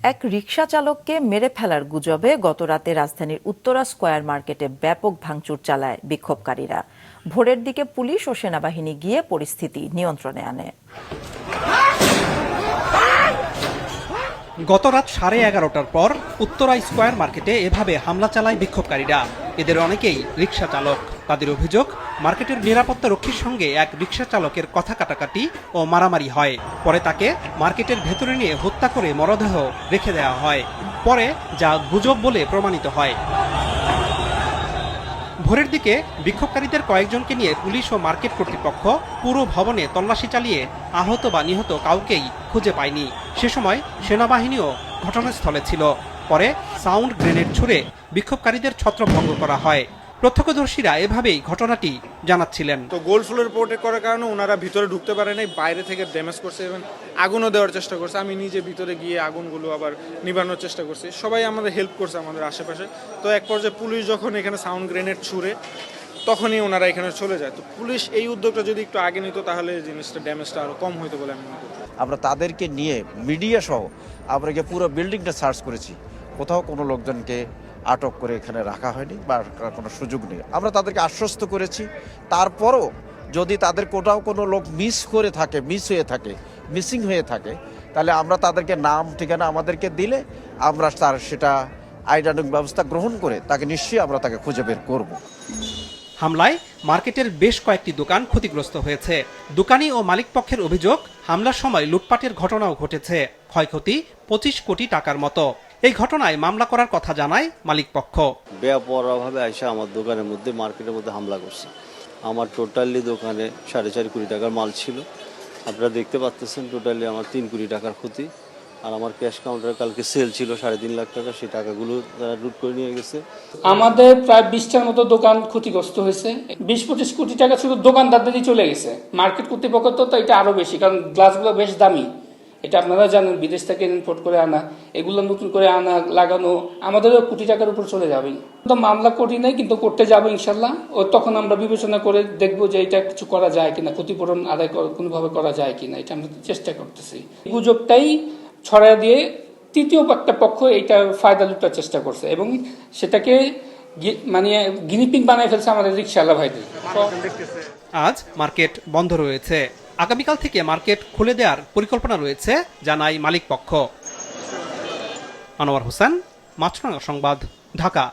এক রিকশা চালককে মেরে ফেলার গুজবে গতরাতে রাজধানীর উত্তরা স্কয়ার মার্কেটে ব্যাপক ভাঙচুর চালায় বিক্ষোভকারীরা। ভোরের দিকে পুলিশ ও সেনাবাহিনী গিয়ে পরিস্থিতি নিয়ন্ত্রণে আনে। গত রাত 11:30টার পর উত্তরা স্কয়ার মার্কেটে এভাবে হামলা চালায় বিক্ষোভকারীরা। এদের অনেকেই রিকশা চালক। তাদের অভিযোগ, মার্কেটের নিরাপত্তা রক্ষীর সঙ্গে এক রিকশা চালকের কথা কাটাকাটি ও মারামারি হয়। পরে তাকে মার্কেটের ভেতরে নিয়ে হত্যা করে মরদেহ রেখে দেওয়া হয়, পরে যা গুজব বলে প্রমাণিত হয়। ভোরের দিকে বিক্ষোভকারীদের কয়েকজনকে নিয়ে পুলিশ ও মার্কেট কর্তৃপক্ষ পুরো ভবনে তল্লাশি চালিয়ে আহত বা নিহত কাউকেই খুঁজে পায়নি। সে সময় সেনাবাহিনীও ঘটনাস্থলে ছিল। পরে সাউন্ড গ্রেনেড ছুড়ে বিক্ষোভকারীদের ছত্রভঙ্গ করা হয়। প্রত্যক্ষদর্শীরা এভাবেই ঘটনাটি জানাচ্ছিলেন। তো গোল্ড ফ্লোরে প্রোটেক্ট করার কারণে ওনারা ভিতরে ঢুকতে পারে নাই, বাইরে থেকে ড্যামেজ করছে এবং আগুনও দেওয়ার চেষ্টা করছে। আমি নিজে ভিতরে গিয়ে আগুনগুলো আবার নিবানোর চেষ্টা করছি। সবাই আমাদের হেল্প করছে আমাদের আশেপাশে। তো এক পর্যায়ে পুলিশ যখন এখানে সাউন্ড গ্রেনেড ছুড়ে তখনই ওনারা এখানে চলে যায়। তো পুলিশ এই উদ্যোগটা যদি একটু আগে নিত তাহলে জিনিসটা ড্যামেজটা আরও কম হইতো বলে আমি মনে করি। আমরা তাদেরকে নিয়ে মিডিয়া সহ আমরা পুরো বিল্ডিংটা সার্চ করেছি, কোথাও কোনো লোকজনকে আটক করে এখানে রাখা হয়নি বা কোনো সুযোগ নেই। আমরা তাদেরকে আশ্বস্ত করেছি। তারপরও যদি তাদের কোথাও কোনো লোক মিস হয়ে থাকে, মিসিং হয়ে থাকে, তাহলে আমরা তাদেরকে নাম ঠিকানা আমাদেরকে দিলে আমরা তার সেটা আইনানুগ ব্যবস্থা গ্রহণ করে তাকে নিশ্চয়ই আমরা তাকে খুঁজে বের করব। হামলায় মার্কেটের বেশ কয়েকটি দোকান ক্ষতিগ্রস্ত হয়েছে। দোকানি ও মালিকপক্ষের অভিযোগ, হামলার সময় লুটপাটের ঘটনাও ঘটেছে। ক্ষয়ক্ষতি 25 কোটি টাকার মতো। এই ঘটনায় মামলা করার কথা জানায় মালিকপক্ষ। বেপরোয়াভাবে আইসা আমার দোকানের মধ্যে, মার্কেটের মধ্যে হামলা করছে। আমার টোটালি দোকানে 4.5 কোটি টাকার মাল ছিল। আপনারা দেখতে পাচ্ছেন টোটালি আমার 3 কোটি টাকার ক্ষতি। আর আমার ক্যাশ কাউন্টারে কালকে সেল ছিল 3.5 লাখ টাকা, সেই টাকাগুলো তারা লুট করে নিয়ে গেছে। আমাদের প্রায় 20টার মতো দোকান ক্ষতিগ্রস্ত হয়েছে। 20-25 কোটি টাকা শুধু দোকানদারদেরই চলে গেছে। মার্কেট কর্তৃপক্ষ তো এটা আরো বেশি, কারণ গ্লাসগুলো বেশ দামি। এটা আপনারা জানেন, বিদেশ থেকে ইম্পোর্ট করে আনা, এগুলো নতুন করে আনা লাগানো আমাদেরও কোটি টাকার উপর চলে যাবে। তো মামলা করি নাই, কিন্তু করতে যাবো ইনশাল্লাহ। ও তখন আমরা বিবেচনা করে দেখবো যে এটা কিছু করা যায় কিনা, ক্ষতিপূরণ আদায় কোনোভাবে করা যায় কিনা, এটা আমরা চেষ্টা করতেছি। গুজবটাই ছড়ায় দিয়ে তৃতীয় একটা পক্ষ এইটা ফায়দা লুটার চেষ্টা করছে এবং সেটাকে মানে গিনিপিগ বানায় ফেলছে আমাদের রিকশাওয়ালা ভাইদের। আজ মার্কেট বন্ধ রয়েছে। আগামীকাল থেকে মার্কেট খুলে দেওয়ার পরিকল্পনা রয়েছে জানায় মালিকপক্ষ। আনোয়ার হোসেন, মাছরাঙা সংবাদ, ঢাকা।